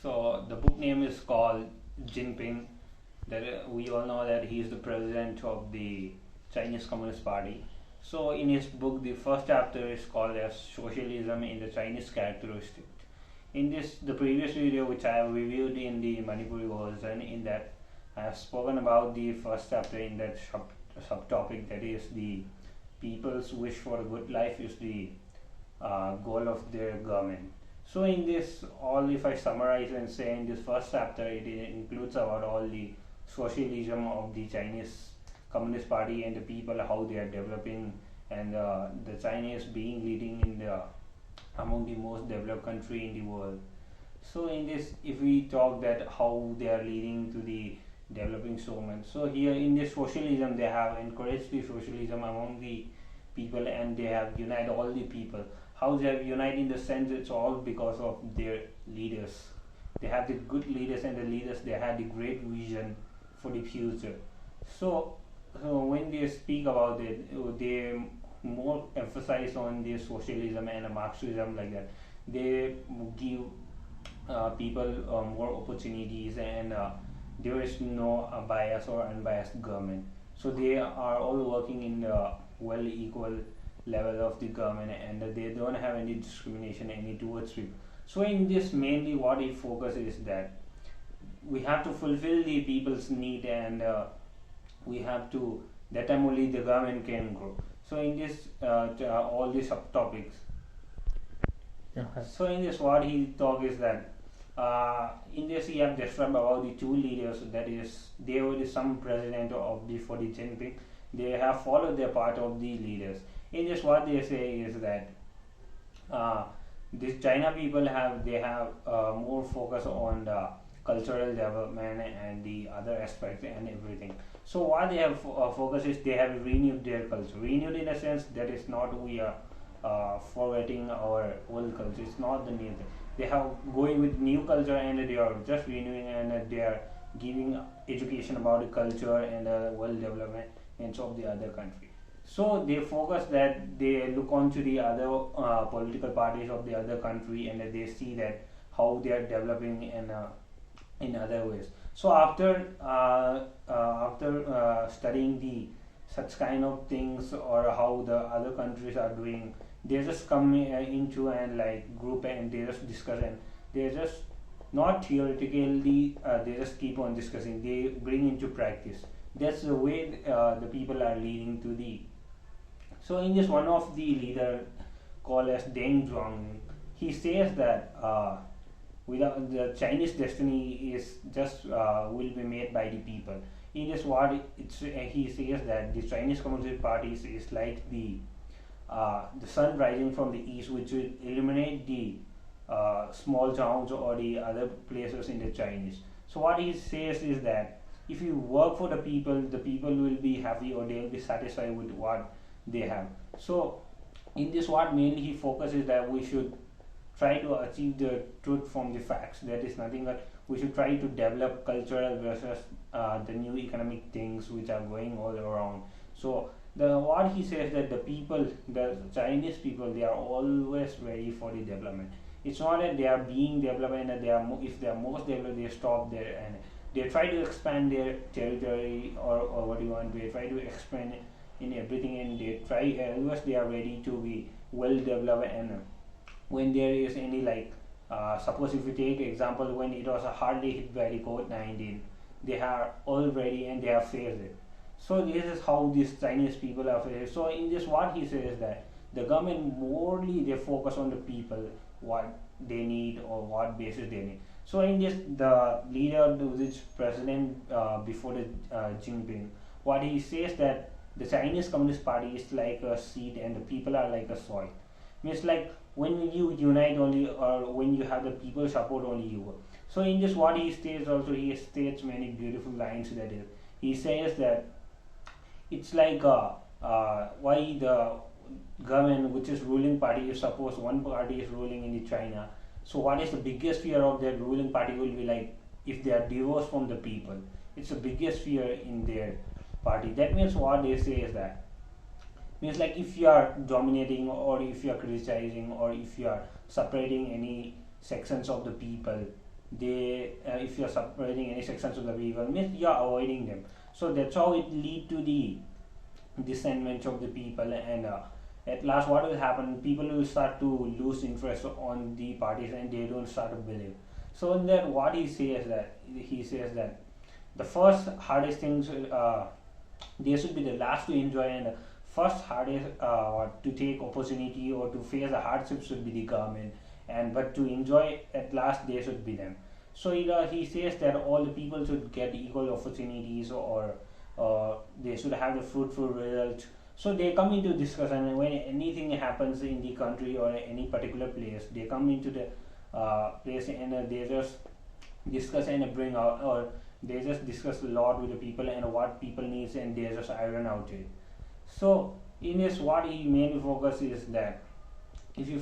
So the book name is called JINPING. That we all know that he is the president of the Chinese Communist Party. So in his book, the first chapter is called as Socialism in the Chinese Characteristics. In this, the previous video which I have reviewed in the Manipuri version, in that I have spoken about the first chapter in that subtopic, that is the people's wish for a good life is the goal of their government. So in this, all if I summarize and say in this first chapter, it includes about all the socialism of the Chinese Communist Party and the people, how they are developing, and the Chinese being leading in the among the most developed country in the world. So in this, if we talk that how they are leading to the developing so much, so here in this socialism they have encouraged the socialism among the people, and they have united all the people. How they have united in the sense, it's all because of their leaders. They have the good leaders, and the leaders, they had the great vision for the future. So when they speak about it, they more emphasize on the socialism and Marxism, like that. They give people more opportunities, and there is no bias or unbiased government. So they are all working in the well equal level of the government, and they don't have any discrimination any towards people. So in this, mainly what it focuses is that we have to fulfill the people's need, and we have to, that time only the government can grow. So in this all the subtopics, so in this what he talk is that in this he have described about the two leaders, that is they were some president of the for the JINPING. They have followed their part of the leaders. In this what they say is that this China people have more focus on the cultural development and the other aspects and everything. So what they have focus is they have renewed their culture. Renewed in a sense that is not we are forgetting our old culture. It's not the new thing. They have going with new culture, and they are just renewing, and they are giving education about the culture and world development of the other country. So they focus that they look onto the other political parties of the other country, and they see that how they are developing and in other ways. So after studying the such kind of things, or how the other countries are doing, they just come into and like group, and they just discuss, and they just not theoretically they just keep on discussing, they bring into practice. That's the way the people are leading to the. So in this, one of the leader called as Deng Zhuang, he says that without the Chinese destiny is just will be made by the people. In this what he says that the Chinese Communist Party is like the sun rising from the east, which will eliminate the small towns or the other places in the Chinese. So what he says is that if you work for the people will be happy, or they will be satisfied with what they have. So in this what mainly he focuses that we should try to achieve the truth from the facts. That is nothing that we should try to develop cultural versus the new economic things which are going all around. So what he says that the Chinese people, they are always ready for the development. It's not that they are being developed, and that if they are most developed, they stop there, and they try to expand their territory, or what you want. They try to expand in everything, and they try always they are ready to be well developed. And when there is any like suppose if you take example, when it was hardly hit by the COVID-19, they are all ready and they have faced it. So this is how these Chinese people are faced. So in this what he says that the government morely they focus on the people, what they need or what basis they need. So in this, the leader, which president before the Jinping, what he says that the Chinese Communist Party is like a seed, and the people are like a soil. Means like when you unite only, or when you have the people support only, you work. So in this what he states also, he states many beautiful lines, that is he says that it's like why the government which is ruling party, if suppose one party is ruling in China, so what is the biggest fear of that ruling party will be like if they are divorced from the people. It's the biggest fear in their party. That means what they say is that means like if you are dominating, or if you are criticizing, or if you are separating any sections of the people, if you're suppressing any sections of the people, means you're avoiding them. So that's how it lead to the dissentment of the people, and at last what will happen, people will start to lose interest on the parties and they don't start to believe. So in that, what he says that the first hardest things, they should be the last to enjoy, and the first hardest to take opportunity or to face the hardship should be the government, and but to enjoy at last they should be them. So he says that all the people should get equal opportunities, or they should have the fruitful results. So they come into discussion, and when anything happens in the country or any particular place, they come into the place, and they just discuss and bring out, or they just discuss a lot with the people and what people needs, and they just iron out it. So in this, what he mainly focus is that if you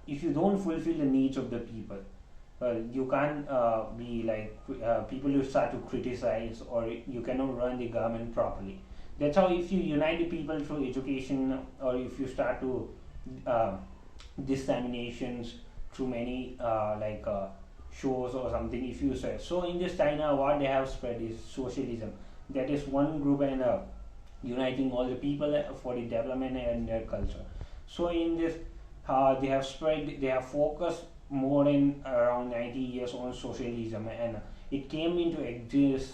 if you don't fulfill the needs of the people, you can't be like people will start to criticize, or you cannot run the government properly. That's how, if you unite the people through education, or if you start to disseminations through many shows or something, if you say so. In this China, what they have spread is socialism. That is one group, and uniting all the people for the development and their culture. So in this, they have focused more than around 90 years on socialism, and it came into exist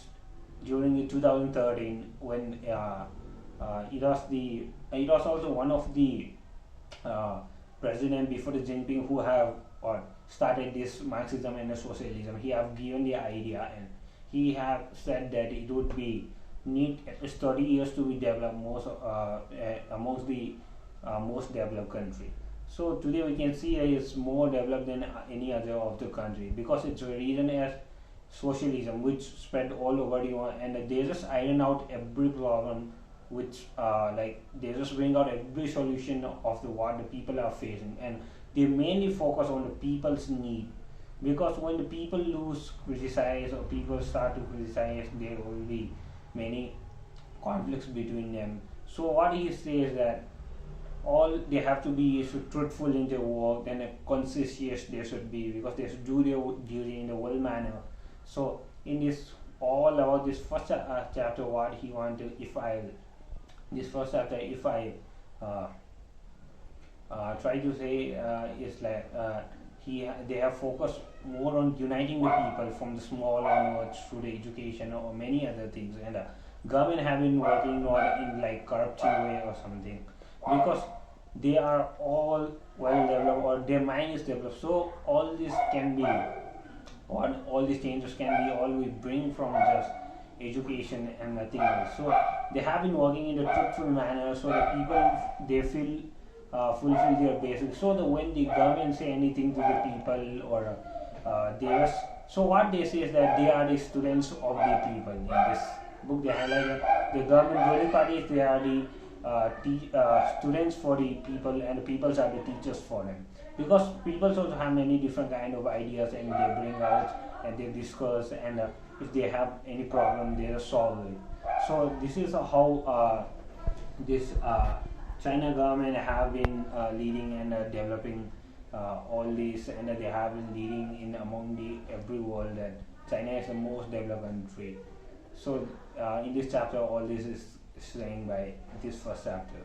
during the 2013, when it was also one of the president before the JINPING who have started this Marxism and socialism. He have given the idea, and he have said that it would be need at least 30 years to be developed amongst the most developed country. So today we can see it is more developed than any other of the country, because it's a reason as socialism, which spread all over the world, and they just iron out every problem, which they just bring out every solution of what the people are facing, and they mainly focus on the people's need. Because when the people criticize, or people start to criticize, there will be many conflicts between them. So what he says that all they have to be is truthful in their work, and conscientious they should be, because they should do their duty in a well manner. So in this, all about this first chapter, what he want to, if I try to say is like they have focused more on uniting the people from the small onwards through the education or many other things, and government have been working not in like corrupting way or something, because they are all well developed, or their mind is developed. So all this can be, or all these changes can be all we bring from just education and nothing else. So they have been working in a truthful manner, so the people, they feel fulfill their basics. So that when the government say anything to the people, or so what they say is that they are the students of the people. In this book they highlight that the government ruling parties, they are the students for the people, and the peoples are the teachers for them, because people also have many different kind of ideas, and they bring out and they discuss, and if they have any problem, they solve it. So this is how this China government have been leading and developing all these, and they have been leading in among the every world that China is the most developed country. So in this chapter, all this is saying by this first chapter.